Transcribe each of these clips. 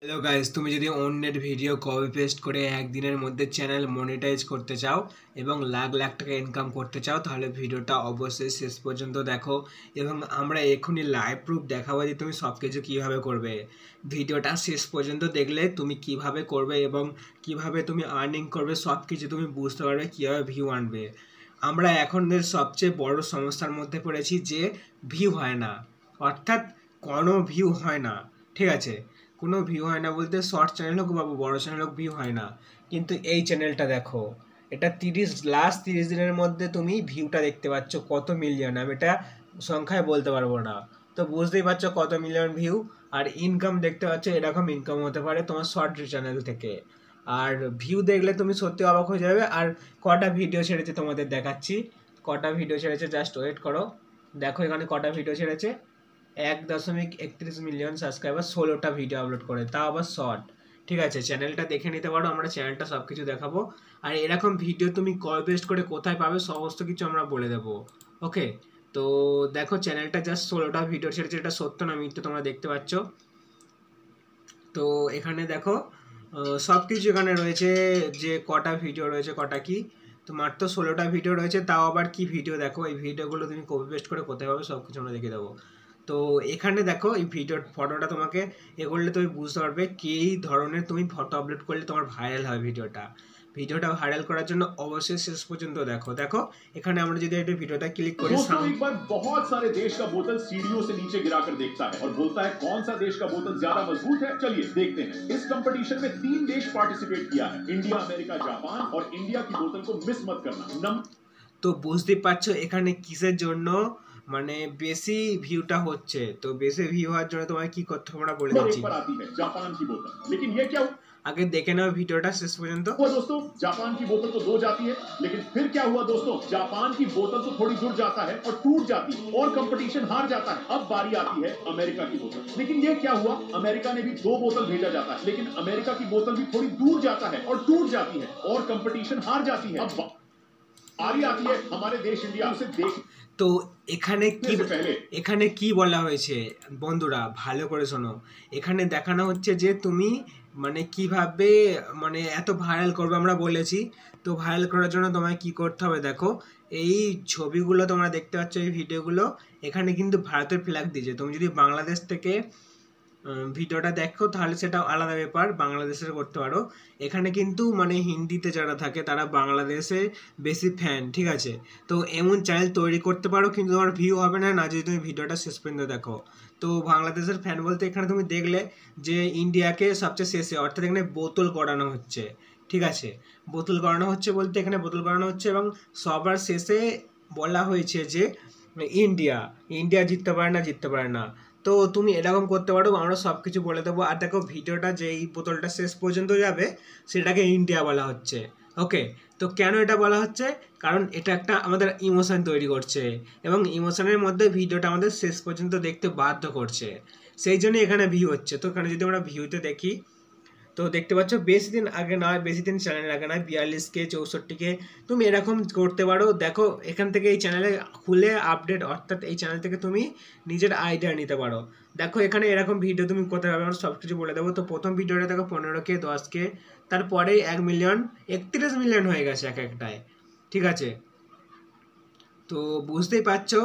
Hello guys, তুমি যদি অন্যের ভিডিও কপি পেস্ট করে একদিনের মধ্যে চ্যানেল মনিটাইজ করতে চাও এবং লাখ লাখ টাকা ইনকাম করতে চাও, তাহলে ভিডিওটা অবশ্যই শেষ পর্যন্ত দেখো। এবং আমরা এখনই লাইভ প্রুফ দেখাবো যে তুমি সব কিছু কীভাবে করবে। ভিডিওটা শেষ পর্যন্ত দেখলে তুমি কিভাবে করবে এবং কিভাবে তুমি আর্নিং করবে সব কিছু তুমি বুঝতে পারবে, কীভাবে ভিউ আনবে। আমরা এখনের সবচেয়ে বড় সমস্যার মধ্যে পড়েছি যে ভিউ হয় না, অর্থাৎ কোনো ভিউ হয় না। ঠিক আছে, কোনো ভিউ হয় না বলতে শর্ট চ্যানেল হোক বা বড় চ্যানেল হোক ভিউ হয় না। কিন্তু এই চ্যানেলটা দেখো, এটা লাস্ট 30 দিনের মধ্যে তুমি ভিউটা দেখতে পাচ্ছ কত মিলিয়ন। আমি এটা সংখ্যায় বলতে পারবো না, তো বুঝতেই পারছো কত মিলিয়ন ভিউ। আর ইনকাম দেখতে পাচ্ছ, এরকম ইনকাম হতে পারে তোমার শর্ট চ্যানেল থেকে। আর ভিউ দেখলে তুমি সত্যি অবাক হয়ে যাবে। আর কটা ভিডিও ছেড়েছে তোমাদের দেখাচ্ছি, কটা ভিডিও ছেড়েছে, জাস্ট ওয়েট করো। দেখো এখানে কটা ভিডিও ছেড়েছে, 1.31 মিলিয়ন সাবস্ক্রাইবার, 16টা ভিডিও আপলোড করে, তাও আবার শর্ট। ঠিক আছে, চ্যানেলটা দেখে নিতে পারো, আমরা চ্যানেলটা সব কিছু দেখাবো। আর এরকম ভিডিও তুমি কল পেস্ট করে কোথায় পাবে সমস্ত কিছু আমরা বলে দেবো। ওকে, তো দেখো চ্যানেলটা জাস্ট 16টা ভিডিও ছেড়েছে, এটা সত্য না মিথ্যে তোমরা দেখতে পাচ্ছ। তো এখানে দেখো সব কিছু এখানে রয়েছে, যে কটা ভিডিও রয়েছে কটা কি। তো মাত্র 16টা ভিডিও রয়েছে, তাও আবার কি ভিডিও দেখো। এই ভিডিওগুলো তুমি কপি পেস্ট করে কোথায় পাবে সব কিছু আমরা দেখে দেবো। তো এখানে দেখো এই ভিডিওর ফটোটা তোমাকে এ করলে তুমি বুঝতে পারবে কী ধরনের তুমি ফটো আপলোড করলে তোমার ভাইরাল হয় ভিডিওটা ভাইরাল করার জন্য অবশ্যই শেষ পর্যন্ত দেখো। দেখো এখানে আমরা যদি একটা ভিডিওটা ক্লিক করি, एक बार बहुत सारे देश का बोतल सीढ़ियों से नीचे गिराकर देखता है और बोलता है कौन सा देश का बोतल ज्यादा मजबूत है। चलिए देखते हैं। इस कंपटीशन में 3 देश पार्टिसिपेट किया है, इंडिया, अमेरिका, जापान। और इंडिया की बोतल को मिस मत करना। তো বুঝতে পারছো এখানে কিসের জন্য মানে বেশি ভিউটা হচ্ছে। তো বেশি ভিউ হওয়ার জন্য তোমায় কি করতে হবে আমরা বলে দিচ্ছি। जापान की बोतल, लेकिन ये क्या আগে দেখে নাও ভিডিওটা শেষ পর্যন্ত। हुआ दोस्तों? जापान की बोतल तो 2 जाती है, लेकिन फिर क्या हुआ दोस्तों? जापान की बोतल तो थोड़ी जुड़ जाता है और टूट जाती है और कंपटीशन हार जाता है। अब बारी आती है अमेरिका की बोतल, लेकिन ये क्या हुआ? अमेरिका ने भी 2 बोतल भेजा जाता है, लेकिन अमेरिका की बोतल भी थोड़ी दूर जाता है और टूट जाती है और कंपटीशन हार जाती है। अब बारी आती है हमारे देश इंडिया से। देख তো এখানে কি বলা হয়েছে বন্ধুরা, ভালো করে শোনো। এখানে দেখানো হচ্ছে যে তুমি মানে কিভাবে মানে এত ভাইরাল করবে আমরা বলেছি। তো ভাইরাল করার জন্য তোমায় কি করতে হবে দেখো, এই ছবিগুলো তোমরা দেখতে পাচ্ছ, এই ভিডিওগুলো, এখানে কিন্তু ভারতের ফ্ল্যাগ দিয়েছে। তুমি যদি বাংলাদেশ থেকে ভিডিওটা দেখো তাহলে সেটা আলাদা ব্যাপার, বাংলাদেশের করতে পারো। এখানে কিন্তু মানে হিন্দিতে যারা থাকে তারা বাংলাদেশে বেশি ফ্যান। ঠিক আছে, তো এমন চ্যানেল তৈরি করতে পারো, কিন্তু তোমার ভিউ হবে না যদি তুমি ভিডিওটা শেষ পর্যন্ত দেখো। তো বাংলাদেশের ফ্যান বলতে এখানে তুমি দেখলে যে ইন্ডিয়াকে সবচেয়ে শেষে, অর্থাৎ এখানে বোতল করানো হচ্ছে। ঠিক আছে, বোতল করানো হচ্ছে বলতে এখানে বোতল করানো হচ্ছে এবং সবার শেষে বলা হয়েছে যে ইন্ডিয়া জিততে পারে না। তো তুমি এরকম করতে পারো, আমরা সব কিছু বলে দেবো। আর দেখো ভিডিওটা যে এই বোতলটা শেষ পর্যন্ত যাবে সেটাকে ইন্ডিয়া বলা হচ্ছে। ওকে, তো কেন এটা বলা হচ্ছে? কারণ এটা একটা আমাদের ইমোশন তৈরি করছে এবং ইমোশনের মধ্যে ভিডিওটা আমাদের শেষ পর্যন্ত দেখতে বাধ্য করছে, সেই জন্য এখানে ভিউ হচ্ছে। তো এখানে যদি আমরা ভিউতে দেখি, তো দেখতে পাচ্ছ বেশি দিন চ্যানেল আগে নয়, 42K 64K তুমি এরকম করতে পারো। দেখো এখান থেকে এই চ্যানেলে খুলে আপডেট, অর্থাৎ এই চ্যানেল থেকে তুমি নিজের আইডিয়া নিতে পারো। দেখো এখানে এরকম ভিডিও তুমি কোথায় পাবে আমরা সব কিছু বলে দেবো। তো প্রথম ভিডিওটা দেখো 15K, 10K, তারপরে 1 মিলিয়ন, 31 মিলিয়ন হয়ে গেছে এক একটায়। ঠিক আছে, তো বুঝতেই পারছো।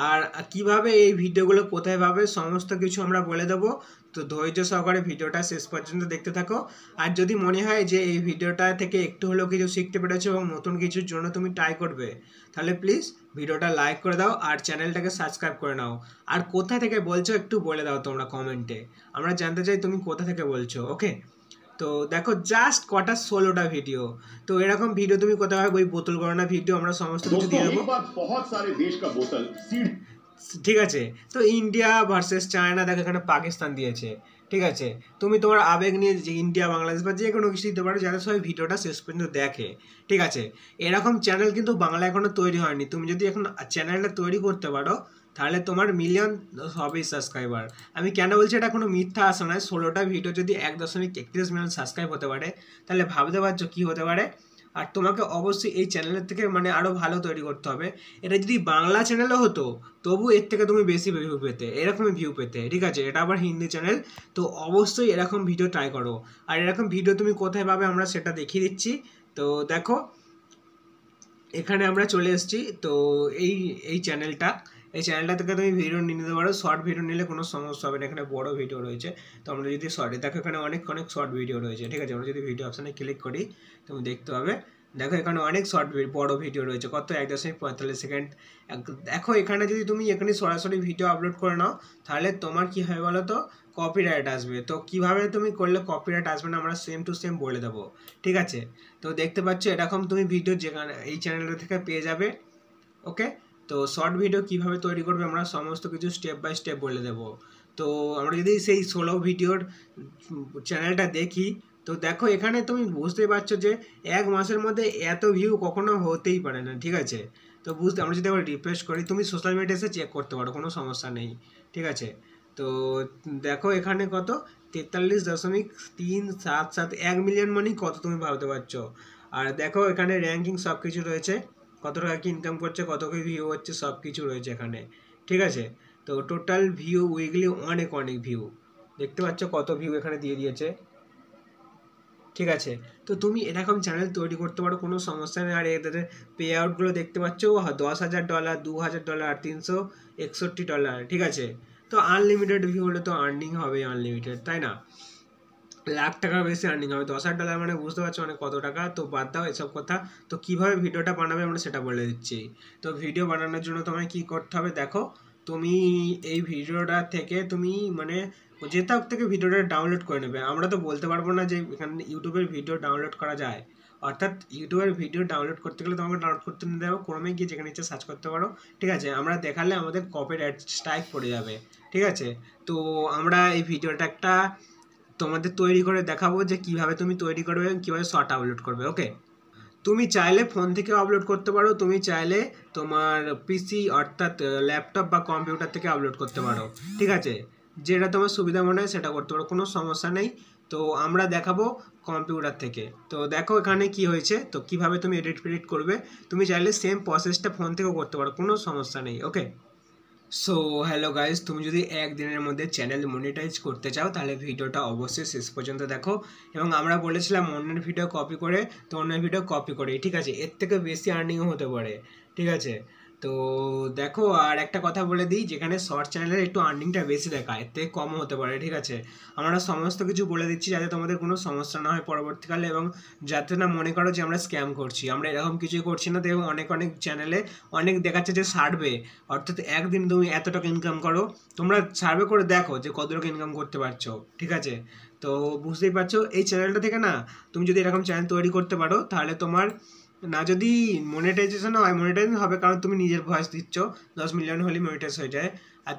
আর কিভাবে এই ভিডিওগুলো কোথায় পাবে সমস্ত কিছু আমরা বলে দেবো। তো ধৈর্য সহকারে ভিডিওটা শেষ পর্যন্ত দেখতে থাকো। আর যদি মনে হয় যে এই ভিডিওটা থেকে একটু হলেও কিছু শিখতে পেরেছো এবং নতুন কিছুর জন্য তুমি ট্রাই করবে, তাহলে প্লিজ ভিডিওটা লাইক করে দাও আর চ্যানেলটাকে সাবস্ক্রাইব করে নাও। আর কোথা থেকে বলছো একটু বলে দাও তোমরা কমেন্টে, আমরা জানতে চাই তুমি কোথা থেকে বলছো। ওকে, তো দেখো জাস্ট কটা 16টা ভিডিও। তো এরকম ভিডিও তুমি কোথায় পাবে, ওই বোতল গণনা ভিডিও আমরা সমস্ত কিছু দিয়ে দেবো। ঠিক আছে, তো ইন্ডিয়া ভার্সেস চায়না, দেখো এখানে পাকিস্তান দিয়েছে। ঠিক আছে, তুমি তোমার আবেগ নিয়ে যে ইন্ডিয়া, বাংলাদেশ বা যে কোনো কিছু দিতে পারো যাতে সবাই ভিডিওটা শেষ পর্যন্ত দেখে। ঠিক আছে, এরকম চ্যানেল কিন্তু বাংলা এখনো তৈরি হয়নি। তুমি যদি এখন চ্যানেলটা তৈরি করতে পারো তাহলে তোমার মিলিয়ন হবেই সাবস্ক্রাইবার। আমি কেন বলছি এটা কোনো মিথ্যা আসা নয়। 16টা ভিডিও যদি 1.31 মিলিয়ন সাবস্ক্রাইব হতে পারে তাহলে ভাবতে পারছো কী হতে পারে। আর তোমাকে অবশ্যই এই চ্যানেলের থেকে মানে আরও ভালো তৈরি করতে হবে। এটা যদি বাংলা চ্যানেলও হতো তবু এর থেকে তুমি বেশি ভিউ পেতে, এরকমই ভিউ পেতে, ঠিক আছে। এটা আবার হিন্দি চ্যানেল, তো অবশ্যই এরকম ভিডিও ট্রাই করো। আর এরকম ভিডিও তুমি কোথায় পাবে আমরা সেটা দেখিয়ে দিচ্ছি। তো দেখো এখানে আমরা চলে এসেছি। তো এই এই চ্যানেলটা থেকে তুমি ভিডিও নিয়ে নিতে পারো। শর্ট ভিডিও নিলে কোনো সমস্যা হবে না, এখানে বড় ভিডিও রয়েছে। তো আমরা যদি শর্টে দেখো এখানে অনেক শর্ট ভিডিও রয়েছে, ঠিক আছে। আমরা যদি ভিডিও অপশানে ক্লিক করি তুমি দেখতে পাবে, দেখো এখানে অনেক বড় ভিডিও রয়েছে, কত 1.45 সেকেন্ড। দেখো এখানে যদি তুমি এখানে সরাসরি ভিডিও আপলোড করে নাও তাহলে তোমার কি হয় বলো তো, কপিরাইট আসবে। তো কিভাবে তুমি করলে কপিরাইট আসবে না আমরা সেম টু সেম বলে দেবো, ঠিক আছে। তো দেখতে পাচ্ছ এরকম তুমি ভিডিও যেখানে এই চ্যানেলটা থেকে পেয়ে যাবে, ওকে। তো শর্ট ভিডিও কিভাবে তৈরি করবে আমরা সমস্ত কিছু স্টেপ বাই স্টেপ বলে দেবো। তো আমরা যদি সেই 16 ভিডিওর চ্যানেলটা দেখি, তো দেখো এখানে তুমি বুঝতেই পারছো যে এক মাসের মধ্যে এত ভিউ কখনো হতেই পারে না, ঠিক আছে। তো আমরা যদি আবার রিফ্রেশ করি, তুমি সোশ্যাল মিডিয়াতে চেক করতে পারো, কোনো সমস্যা নেই, ঠিক আছে। তো দেখো এখানে কত 43.377 1 মিলিয়ন মানি কত তুমি ভাবতে পারছো। আর দেখো এখানে র্যাঙ্কিং সব কিছু রয়েছে, কত টাকা কি ইনকাম করছে, কত কি ভিউ হচ্ছে, সব কিছু রয়েছে এখানে, ঠিক আছে। তো টোটাল ভিউ উইকলি অনেক ভিউ দেখতে পাচ্ছ, কত ভিউ এখানে দিয়ে দিয়েছে, ঠিক আছে। তো তুমি এরকম চ্যানেল তৈরি করতে পারো, কোনো সমস্যা নেই। আর এদের পে আউটগুলো দেখতে পাচ্ছ, $10,000, $2,000, $361, ঠিক আছে। তো আনলিমিটেড ভিউ হলে তো আর্নিং হবে আনলিমিটেড, তাই না। লাখ টাকার বেশি আর্নিং হবে, $10,000 মানে বুঝতে পারছো অনেক কত টাকা। তো বাদ দাও এসব কথা। তো কিভাবে ভিডিওটা বানাবে আমরা সেটা বলে দিচ্ছি। তো ভিডিও বানানোর জন্য তোমায় কি করতে হবে দেখো, তুমি এই ভিডিওটা থেকে তুমি মানে যেটার থেকে ভিডিওটা ডাউনলোড করে নেবে। আমরা তো বলতে পারবো না যে এখানে ইউটিউবের ভিডিও ডাউনলোড করা যায়, অর্থাৎ ইউটিউবের ভিডিও ডাউনলোড করতে গেলে তোমাকে ডাউনলোড করতে নিতে হবে, ক্রমে গিয়ে যেখানে ইচ্ছে সার্চ করতে পারো, ঠিক আছে। আমরা দেখালে আমাদের কপিরাইট স্ট্রাইক পড়ে যাবে, ঠিক আছে। তো আমরা এই ভিডিওটা একটা তোমাদের তৈরি করে দেখাবো যে কিভাবে তুমি তৈরি করবে এবং কীভাবে শর্ট আপলোড করবে, ওকে। তুমি চাইলে ফোন থেকেও আপলোড করতে পারো, তুমি চাইলে তোমার পিসি অর্থাৎ ল্যাপটপ বা কম্পিউটার থেকে আপলোড করতে পারো, ঠিক আছে। যেটা তোমার সুবিধা মনে হয় সেটা করতে পারো, কোনো সমস্যা নেই। তো আমরা দেখাবো কম্পিউটার থেকে। তো দেখো এখানে কি হয়েছে, তো কিভাবে তুমি এডিট করবে, তুমি চাইলে সেম প্রসেসটা ফোন থেকেও করতে পারো, কোনো সমস্যা নেই, ওকে। সো হ্যালো গাইজ, তুমি যদি একদিনের মধ্যে চ্যানেল মনিটাইজ করতে চাও তাহলে ভিডিওটা অবশ্যই শেষ পর্যন্ত দেখো। এবং আমরা বলেছিলাম অন্যের ভিডিও কপি করে, তো অন্যের ভিডিও কপি করে, ঠিক আছে, এর থেকে বেশি আর্নিংও হতে পারে, ঠিক আছে। তো দেখো আর একটা কথা বলে দিই, যেখানে শর্ট চ্যানেলের একটু আর্নিংটা বেশি দেখায়, এর থেকে কমও হতে পারে, ঠিক আছে। আমরা সমস্ত কিছু বলে দিচ্ছি যাতে তোমাদের কোনো সমস্যা না হয় পরবর্তীকালে, এবং যাতে না মনে করো যে আমরা স্ক্যাম করছি, আমরা এরকম কিছুই করছি না। দেখো অনেক চ্যানেলে অনেক দেখাচ্ছে যে সার্ভে, অর্থাৎ একদিন তুমি এত টাকা ইনকাম করো, তোমরা সার্ভে করে দেখো যে কত টাকা ইনকাম করতে পারছো, ঠিক আছে। তো বুঝতেই পারছো এই চ্যানেলটা থেকে না তুমি যদি এরকম চ্যানেল তৈরি করতে পারো তাহলে তোমার না যদি মনিটাইজেশন হয়, মনিটাইজেশন হবে কারণ তুমি নিজের ভয়েস দিচ্ছ, 10 মিলিয়ন হলে মনিটাইজ হয়ে যায়। আর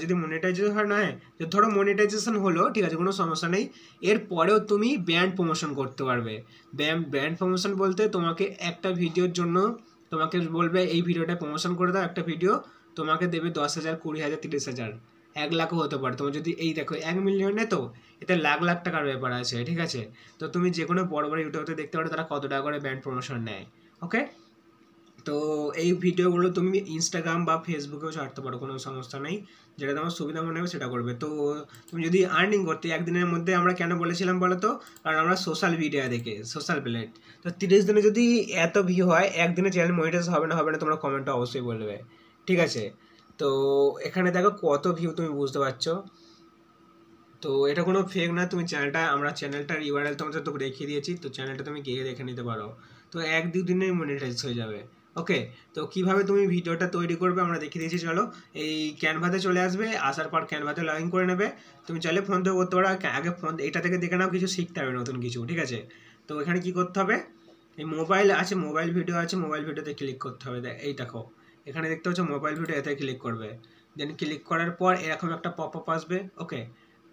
যদি মনিটাইজেশন হয় না, যে ধরো মনিটাইজেশন হলো, ঠিক আছে, কোনো সমস্যা নেই, এরপরেও তুমি ব্র্যান্ড প্রমোশন করতে পারবে। ব্র্যান্ড প্রমোশন বলতে তোমাকে একটা ভিডিওর জন্য তোমাকে বলবে এই ভিডিওটা প্রমোশন করে দাও, একটা ভিডিও তোমাকে দেবে 10,000, 20,000, 30,000, 1 লাখও হতে পারে। তোমার যদি এই দেখো 1 মিলিয়নে, তো এতে লাখ টাকার ব্যাপার আছে, ঠিক আছে। তো তুমি যে কোনো বড় ইউটিউবে দেখতে পারো তারা কত টাকা করে ব্র্যান্ড প্রমোশন নেয়, ওকে। তো এই ভিডিওগুলো তুমি ইনস্টাগ্রাম বা ফেসবুকেও ছাড়তে পারো, কোনো সমস্যা নেই, যেটা তোমার সুবিধা মনে হবে সেটা করবে। তো তুমি যদি আর্নিং করতে একদিনের মধ্যে, আমরা কেন বলেছিলাম বলো তো, কারণ আমরা সোশ্যাল মিডিয়া দেখে, সোশ্যাল প্লেট, তো 30 দিনে যদি এত ভিউ হয়, একদিনে চ্যানেল মনিটাইজ হবে না তোমরা কমেন্টে অবশ্যই বলবে, ঠিক আছে। তো এখানে দেখো কত ভিউ তুমি বুঝতে পারছো। তো এটা কোনো ফেক না, তুমি আমরা চ্যানেলটার ইউআরএল তোমাদের তো রেখে দিয়েছি, তো চ্যানেলটা তুমি গিয়ে দেখে নিতে পারো। তো 1-2 দিনে মনিটাইজ হয়ে যাবে, ওকে। তো কিভাবে তুমি ভিডিওটা তৈরি করবে আমরা দেখিয়ে দিয়েছি, চলো এই ক্যানভাতে চলে আসবে, আসার পর ক্যানভাতে লগ ইন করে নেবে। তুমি চাইলে ফোন থেকে করতে পারো, আগে ফোন এটা থেকে দেখে নাও, কিছু শিখতে হবে নতুন কিছু, ঠিক আছে। তো এখানে কি করতে হবে, এই মোবাইল আছে, মোবাইল ভিডিও আছে, মোবাইল ভিডিওতে ক্লিক করতে হবে। এই দেখো এখানে দেখতে পাচ্ছ মোবাইল ভিডিও, এতে ক্লিক করবে। দেন ক্লিক করার পর এরকম একটা পপআপ আসবে, ওকে।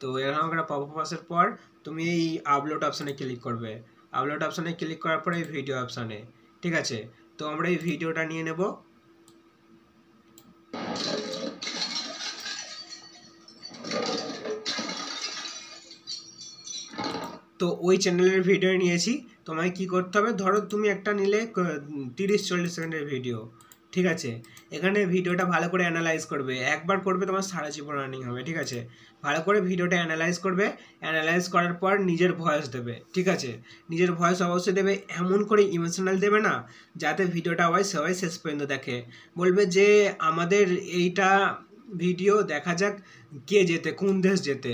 তো এরকম একটা পপআপ আসার পর তুমি এই আপলোড অপশানে ক্লিক করবে। আপলোড অপশানে ক্লিক করার পরে এই ভিডিও অপশানে, ঠিক আছে। তো আমরা এই ভিডিওটা নিয়ে নেব। তো ওই চ্যানেলের ভিডিও নিয়েছি। তোমায় কি করতে হবে, ধরো তুমি একটা নিলে 30-40 সেকেন্ডের ভিডিও, ঠিক আছে। এখানে ভিডিওটা ভালো করে অ্যানালাইজ করবে, একবার করবে তোমার সারা জীবন রানিং হবে, ঠিক আছে। ভালো করে ভিডিওটা অ্যানালাইজ করবে, অ্যানালাইজ করার পর নিজের ভয়েস দেবে, ঠিক আছে। নিজের ভয়েস অবশ্যই দেবে, এমন করে ইমোশনাল দেবে না যাতে ভিডিওটা সবাই শেষ পর্যন্ত দেখে। বলবে যে আমাদের এইটা ভিডিও দেখা যাক কে জেতে, কোন দেশ জেতে,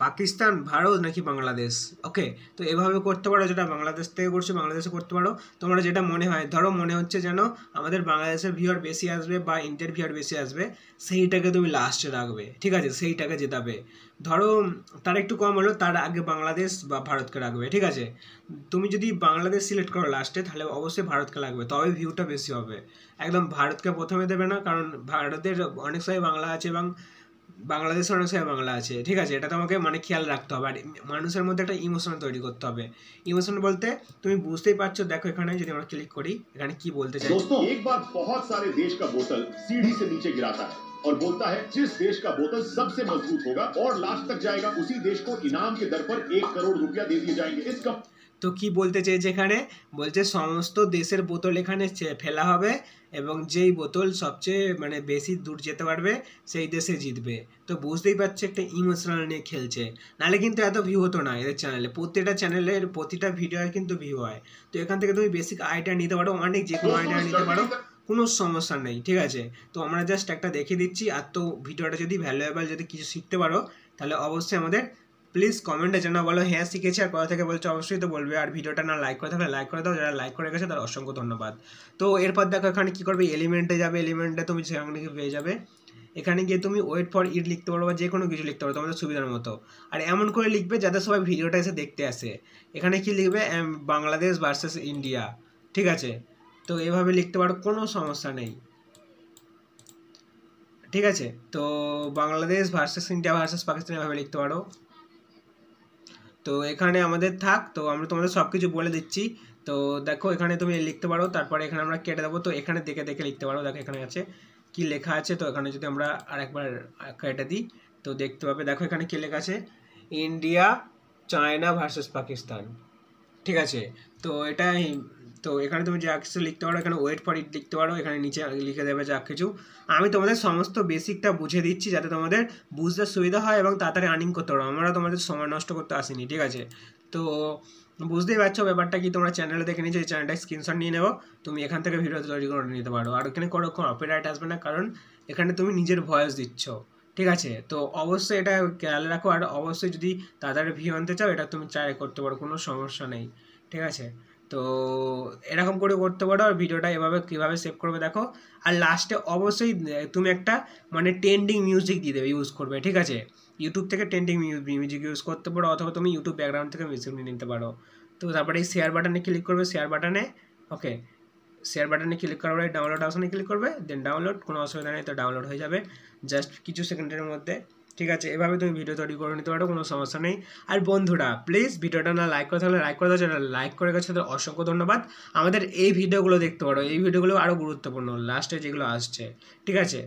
পাকিস্তান, ভারত নাকি বাংলাদেশ। ওকে, তো এভাবে করতে পারো, যেটা বাংলাদেশ থেকে করছো বাংলাদেশে করতে পারো। তোমরা যেটা মনে হয়, ধরো মনে হচ্ছে যেন আমাদের বাংলাদেশের ভিউয়ার বেশি আসবে বা ইন্ডিয়ার ভিউয়ার বেশি আসবে, সেইটাকে তুমি লাস্টে রাখবে, ঠিক আছে, সেইটাকে জেতাবে। ধরো তার একটু কম হলো, তার আগে বাংলাদেশ বা ভারতকে রাখবে, ঠিক আছে। তুমি যদি বাংলাদেশ সিলেক্ট করো লাস্টে, তাহলে অবশ্যই ভারতকে লাগবে, তবে ভিউটা বেশি হবে। একদম ভারতকে প্রথমে দেবে না, কারণ ভারতের অনেক সময় বাংলা আছে এবং বাংলাদেশের অনেক সময় বাংলা আছে, ঠিক আছে। এটা তোমাকে মানে খেয়াল রাখতে হবে, আর মানুষের মধ্যে একটা ইমোশন তৈরি করতে হবে। ইমোশন বলতে তুমি বুঝতেই পারছো, দেখো এখানে যদি আমরা ক্লিক করি, এখানে কি বলতে চাই। दोस्तों एक बार बहुत सारे देश का बोतल सीढ़ी से नीचे गिराता है और बोलता है जिस देश का बोतल सबसे मजबूत होगा और लास्ट तक जाएगा उसी देश को इनाम के दर पर 1 करोड़ रुपया दे दिए जाएंगे। इसका তো কি বলতে চেয়েছে এখানে, বলছে সমস্ত দেশের বোতল এখানে ফেলা হবে এবং যেই বোতল সবচেয়ে মানে বেশি দূর যেতে পারবে সেই দেশে জিতবে। তো বুঝতেই পারছে একটা ইমোশনাল নিয়ে খেলছে, নাহলে কিন্তু এত ভিউ হতো না এদের চ্যানেলে। প্রত্যেকটা চ্যানেলের প্রতিটা ভিডিওয় কিন্তু ভিউ হয়। তো এখান থেকে তুমি বেসিক আইডিয়া নিতে পারো, অনেক যে কোনো আইডিয়া নিতে পারো, কোনো সমস্যা নেই, ঠিক আছে। তো আমরা জাস্ট একটা দেখে দিচ্ছি। আর তো ভিডিওটা যদি ভ্যালুয়েবল, যদি কিছু শিখতে পারো, তাহলে অবশ্যই আমাদের প্লিজ কমেন্টে জানাও, বলো হ্যাঁ শিখেছি, আর কোথা থেকে বলছো অবশ্যই তো বলবে। আর ভিডিওটা না লাইক করে থাকলে লাইক করে দাও, যারা লাইক করে গেছে তার অসংখ্য ধন্যবাদ। তো এরপর দেখো এখানে কি করবে, এলিমেন্টে যাবে, এলিমেন্টে তুমি সেখানে পেয়ে যাবে। এখানে গিয়ে তুমি ওয়েট ফর ইট লিখতে পারো বা যে কোনো কিছু লিখতে পারো তোমাদের সুবিধার মতো। আর এমন করে লিখবে যাতে সবাই ভিডিওটা এসে দেখতে আসে। এখানে কি লিখবে, বাংলাদেশ ভার্সেস ইন্ডিয়া, ঠিক আছে। তো এভাবে লিখতে পারো, কোনো সমস্যা নেই, ঠিক আছে। তো Bangladesh versus India versus Pakistan এভাবে লিখতে পারো। তো এখানে আমাদের থাক, তো আমরা তোমাদের সব কিছু বলে দিচ্ছি। তো দেখো এখানে তুমি লিখতে পারো, তারপরে এখানে আমরা কেটে দেবো। তো এখানে দেখে দেখে লিখতে পারো, দেখো এখানে আছে কি লেখা আছে। তো এখানে যদি আমরা আরেকবার কেটে দিই, তো দেখতে পাবে, দেখো এখানে কি লেখা আছে, ইন্ডিয়া চায়না ভার্সেস পাকিস্তান, ঠিক আছে। তো এটাই, তো এখানে তুমি যা কিছু লিখতে পারো, এখানে ওয়েট ফর ইট লিখতে পারো, এখানে নিচে লিখে দেবে যা কিছু। আমি তোমাদের সমস্ত বেসিকটা বুঝে দিচ্ছি যাতে তোমাদের বুঝতে সুবিধা হয় এবং তাড়াতাড়ি আর্নিং করতে পারো। আমরা তোমাদের সময় নষ্ট করতে আসিনি, ঠিক আছে। তো বুঝতেই পারছো ব্যাপারটা কি, তোমরা চ্যানেলে দেখে নিয়েছো, এই চ্যানেলটা স্ক্রিনশট নিয়ে নেবো, তুমি এখান থেকে ভিডিও তৈরি করে নিতে পারো। আর এখানে কোনো কপিরাইট আসবে না, কারণ এখানে তুমি নিজের ভয়েস দিচ্ছ, ঠিক আছে। তো অবশ্যই এটা খেয়াল রাখো, আর অবশ্যই যদি তাড়াতাড়ি ভিউ আনতে চাও এটা তুমি ট্রাই করতে পারো, কোনো সমস্যা নেই, ঠিক আছে। তো এরকম করে করতে পারো। আর ভিডিওটা এভাবে কীভাবে সেভ করবে দেখো। আর লাস্টে অবশ্যই তুমি একটা মানে ট্রেন্ডিং মিউজিক দিয়ে দেবে, ইউজ করবে, ঠিক আছে। ইউটিউব থেকে ট্রেন্ডিং মিউজিক ইউজ করতে পারো, অথবা তুমি ইউটিউব ব্যাকগ্রাউন্ড থেকে মিউজিক নিয়ে নিতে পারো। তো তারপরে এই শেয়ার বাটনে ক্লিক করবে, শেয়ার বাটনে, ওকে, শেয়ার বাটনে ক্লিক করার পরে ডাউনলোড অপশনে ক্লিক করবে, দেন ডাউনলোড, কোনো অসুবিধা নেই, তো ডাউনলোড হয়ে যাবে জাস্ট কিছু সেকেন্ডের মধ্যে, ঠিক আছে। এভাবে তুমি ভিডিও তৈরি করে নিতে পারো, কোনো সমস্যা নেই। আর বন্ধুরা প্লিজ ভিডিওটা না লাইক করে থাকলে লাইক করে দাও, যারা লাইক করে গেছে তাদের অসংখ্য ধন্যবাদ। আমাদের এই ভিডিওগুলো দেখতে পারো, এই ভিডিওগুলো আরও গুরুত্বপূর্ণ লাস্টে যেগুলো আসছে, ঠিক আছে।